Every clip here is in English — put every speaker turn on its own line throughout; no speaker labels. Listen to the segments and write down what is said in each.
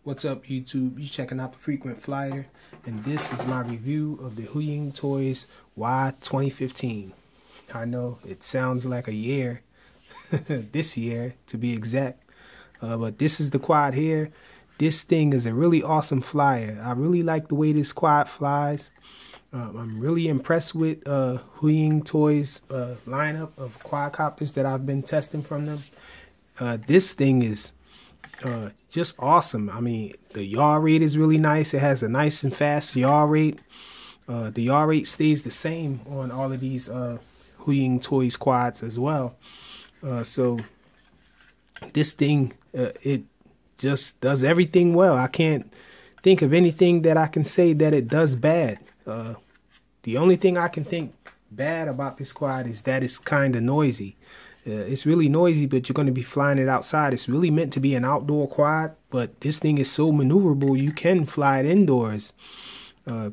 What's up, YouTube? You checking out the Frequent Flyer, and this is my review of the Huiying Toys Y2015. I know it sounds like a year, this year to be exact, but this is the quad here. This thing is a really awesome flyer. I really like the way this quad flies. I'm really impressed with Huiying Toys lineup of quadcopters that I've been testing from them. This thing is just awesome. I mean, the yaw rate is really nice. It has a nice and fast yaw rate. The yaw rate stays the same on all of these Huiying Toys quads as well. So this thing, it just does everything well. I can't think of anything that I can say that it does bad. The only thing I can think bad about this quad is that it's kind of noisy. It's really noisy, but you're going to be flying it outside. It's really meant to be an outdoor quad, but this thing is so maneuverable, you can fly it indoors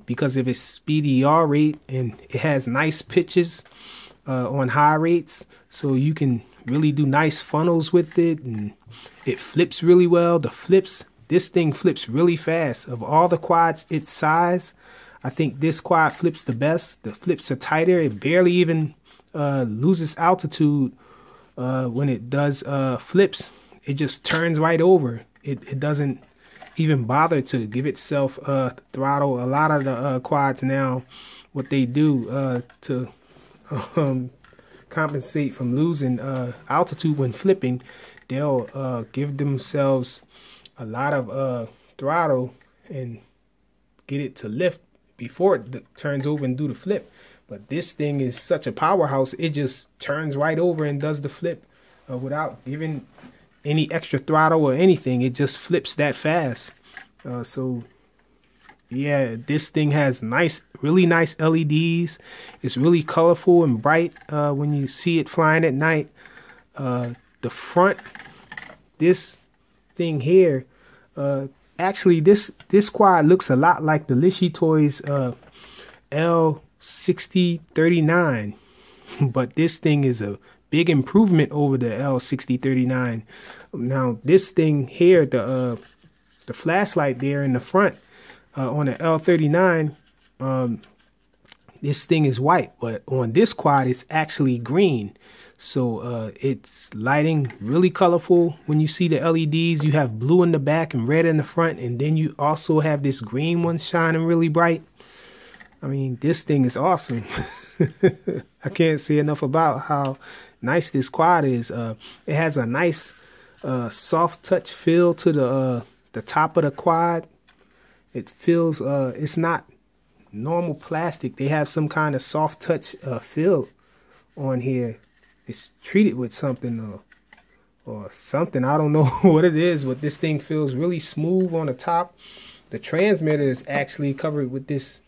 because of its speedy yaw rate, and it has nice pitches on high rates, so you can really do nice funnels with it, and it flips really well. This thing flips really fast. Of all the quads its size, I think this quad flips the best. The flips are tighter. It barely even loses altitude. When it does flips, it just turns right over. It doesn't even bother to give itself throttle. A lot of the quads now, what they do to compensate from losing altitude when flipping, they'll give themselves a lot of throttle and get it to lift before it turns over and do the flip. But this thing is such a powerhouse, it just turns right over and does the flip without giving any extra throttle or anything. It just flips that fast. So yeah, this thing has really nice LEDs. It's really colorful and bright when you see it flying at night. The front, this thing here, actually this quad looks a lot like the Huiying Toys L6039, but this thing is a big improvement over the L6039. Now this thing here, the flashlight there in the front on the L39, this thing is white, but on this quad it's actually green. So it's lighting really colorful. When you see the LEDs, you have blue in the back and red in the front, and then you also have this green one shining really bright. I mean, this thing is awesome. I can't say enough about how nice this quad is. It has a nice soft touch feel to the top of the quad. It feels it's not normal plastic. They have some kind of soft touch feel on here. It's treated with something or something. I don't know what it is, but this thing feels really smooth on the top. The transmitter is actually covered with this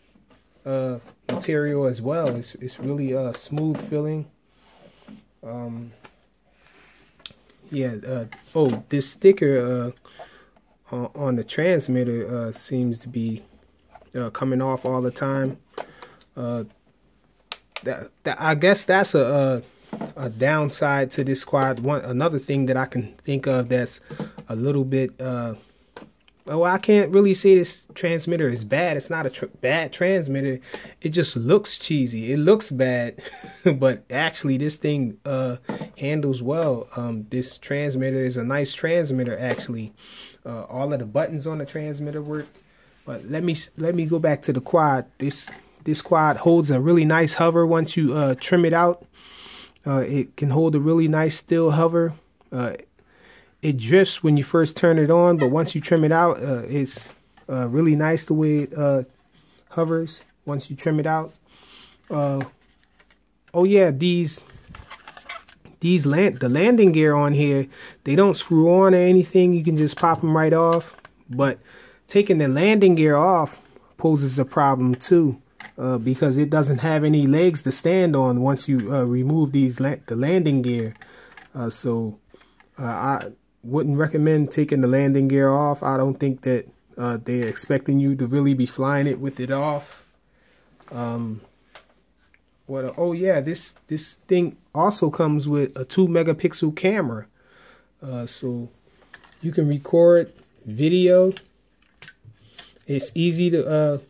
material as well. It's really smooth feeling. Oh, this sticker on the transmitter seems to be coming off all the time. I guess that's a downside to this quad. Another thing that I can think of that's a little bit well, I can't really say this transmitter is bad. It's not a bad transmitter. It just looks cheesy. It looks bad, but actually this thing handles well. This transmitter is a nice transmitter, actually. All of the buttons on the transmitter work. But let me go back to the quad. This quad holds a really nice hover once you trim it out. It can hold a really nice still hover. It drifts when you first turn it on, but once you trim it out, it's really nice the way it hovers once you trim it out. Oh yeah, the landing gear on here, they don't screw on or anything. You can just pop them right off. But taking the landing gear off poses a problem too, because it doesn't have any legs to stand on once you remove the landing gear. So I wouldn't recommend taking the landing gear off. I don't think that they're expecting you to really be flying it with it off. Oh yeah, this thing also comes with a 2-megapixel camera, so you can record video It's easy to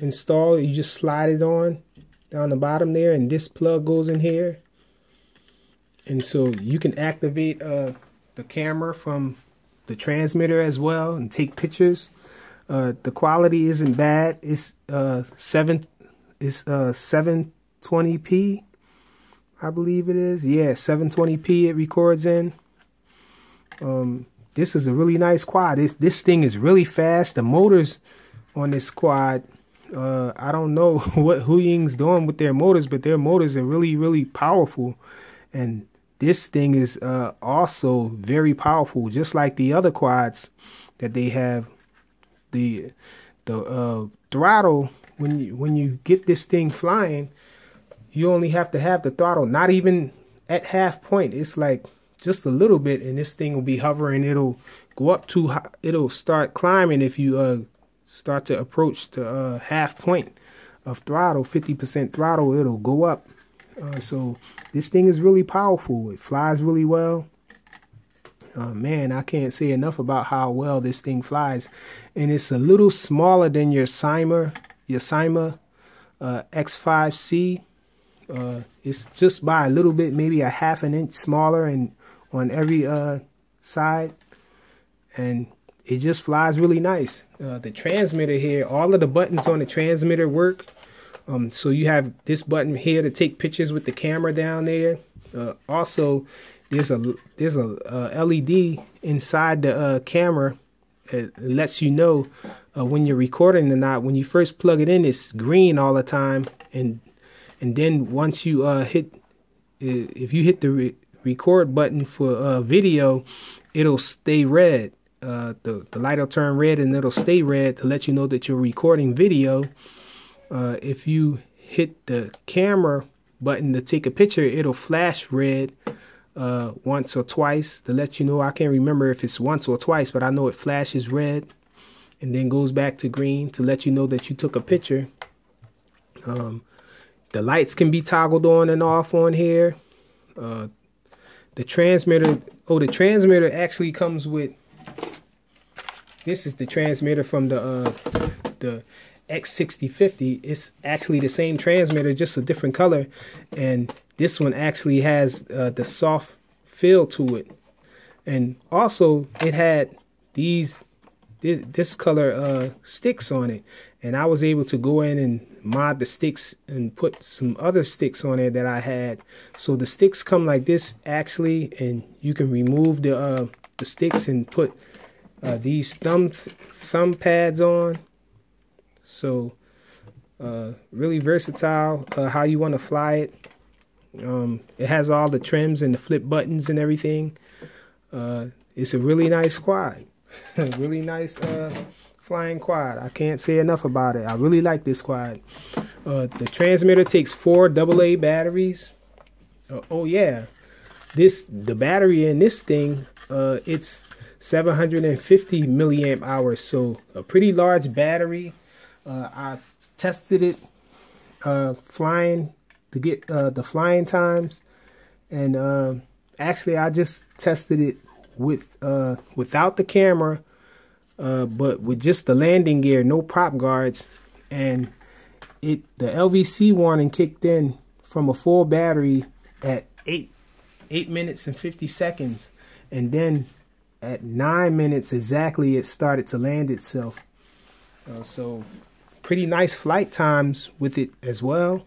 install. You just slide it on down the bottom there, and this plug goes in here. And so you can activate the camera from the transmitter as well and take pictures. The quality isn't bad. It's 720p, I believe it is. Yeah, 720p it records in. This is a really nice quad. This thing is really fast. The motors on this quad, I don't know what Huiying's doing with their motors, but their motors are really, really powerful. And this thing is also very powerful, just like the other quads that they have. The throttle, when you get this thing flying, you only have to have the throttle not even at half point. It's like just a little bit, and this thing will be hovering. It'll go up too high. It'll start climbing if you start to approach the half point of throttle, 50% throttle. It'll go up. So this thing is really powerful. It flies really well. Man, I can't say enough about how well this thing flies. And it's a little smaller than your Syma X5C. It's just by a little bit, maybe a ½ an inch smaller, and on every side. And it just flies really nice. The transmitter here, all of the buttons on the transmitter work. So you have this button here to take pictures with the camera down there. Also, there's a LED inside the camera. It lets you know when you're recording or not. When you first plug it in, it's green all the time, and then once you if you hit the record button for video, it'll stay red. The light will turn red, and it'll stay red to let you know that you're recording video. If you hit the camera button to take a picture, it'll flash red once or twice to let you know. I can't remember if it's once or twice, but I know it flashes red and then goes back to green to let you know that you took a picture. The lights can be toggled on and off on here. The transmitter, the transmitter actually comes with, this is the transmitter from the X6050. It's actually the same transmitter, just a different color, and this one actually has the soft feel to it. And also it had this color sticks on it, and I was able to go in and mod the sticks and put some other sticks on it that I had. So the sticks come like this actually, and you can remove the sticks and put these thumb pads on. So really versatile how you want to fly it. It has all the trims and the flip buttons and everything. It's a really nice quad. Really nice flying quad. I can't say enough about it. I really like this quad. The transmitter takes 4 AA batteries. Oh yeah, the battery in this thing, it's 750 milliamp hours, so a pretty large battery. I tested it flying to get the flying times, and actually I just tested it with without the camera, but with just the landing gear, no prop guards, and the LVC warning kicked in from a full battery at 8 minutes and 50 seconds, and then at 9 minutes exactly it started to land itself. So pretty nice flight times with it as well,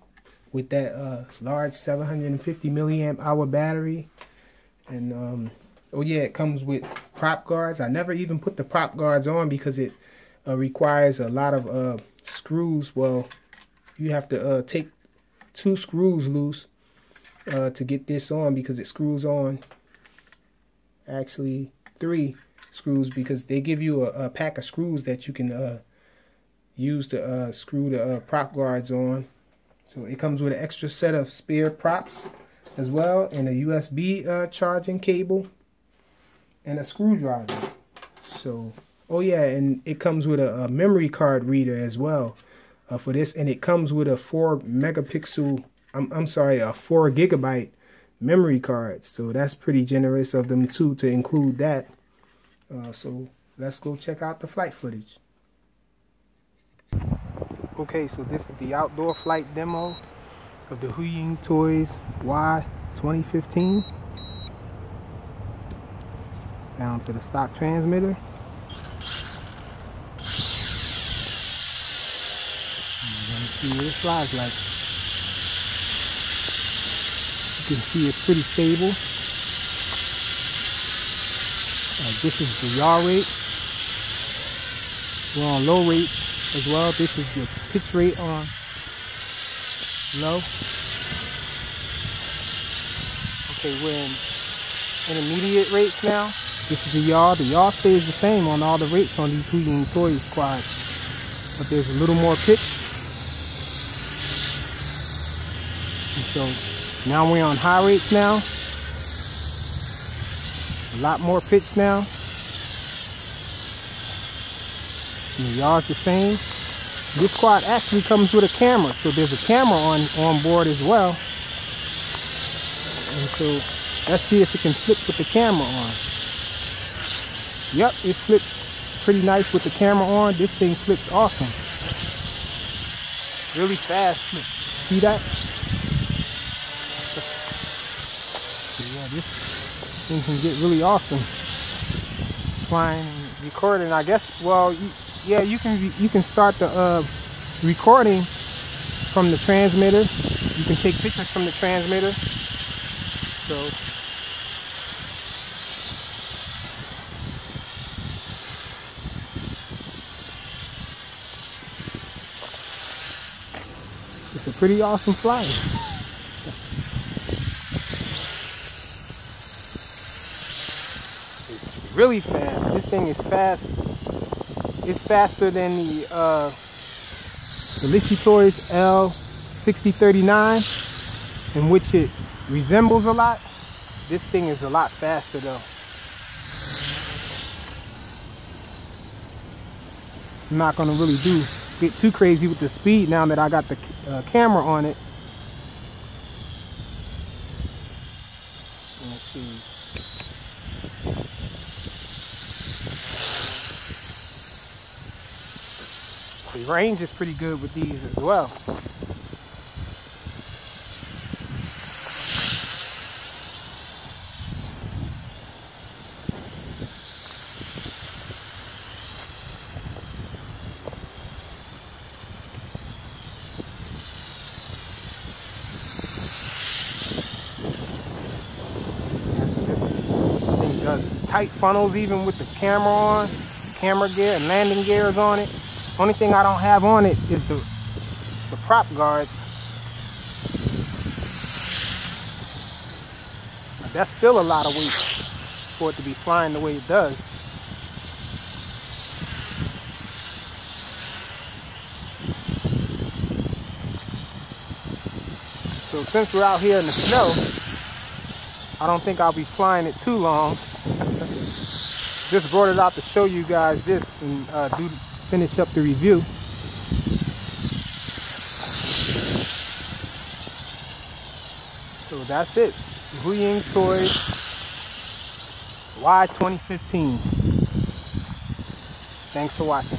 with that large 750 milliamp hour battery. And oh yeah, it comes with prop guards. I never even put the prop guards on because it requires a lot of screws. Well, you have to take 2 screws loose to get this on, because it screws on, actually 3 screws, because they give you a pack of screws that you can use to screw the prop guards on. So it comes with an extra set of spare props as well, and a USB charging cable and a screwdriver. So, oh yeah, and it comes with a memory card reader as well for this, and it comes with a 4 gigabyte memory card. So that's pretty generous of them too to include that. So let's go check out the flight footage. Okay, so this is the outdoor flight demo of the Huiying Toys Y2015. Down to the stock transmitter. You're gonna see what it flies like. You can see it's pretty stable. This is the yaw rate. We're on low rate as well. This is the pitch rate on low. Okay, we're in intermediate rates now. This is the yaw. The yaw stays the same on all the rates on these Huiying Toys quads, but there's a little more pitch. And so now we're on high rates now. A lot more pitch now. And the yaw's the same. This quad actually comes with a camera, so there's a camera on board as well. And so let's see if it can flip with the camera on. Yep, it flips pretty nice with the camera on. This thing flips awesome. Really fast flip. See that? So yeah, this thing can get really awesome. Flying and recording, I guess. Well, yeah, you can start the recording from the transmitter. You can take pictures from the transmitter. So it's a pretty awesome flight. It's really fast. This thing is fast. It's faster than the Huiying Toys L6039, in which it resembles a lot. This thing is a lot faster though. I'm not gonna really get too crazy with the speed now that I got the camera on it. Let's see. The range is pretty good with these as well. This thing does tight funnels even with the camera on, camera gear and landing gears on it. Only thing I don't have on it is the prop guards. But that's still a lot of weight for it to be flying the way it does. So since we're out here in the snow, I don't think I'll be flying it too long. Just brought it out to show you guys this and finish up the review. So that's it. Huiying Toys Y2015. Thanks for watching.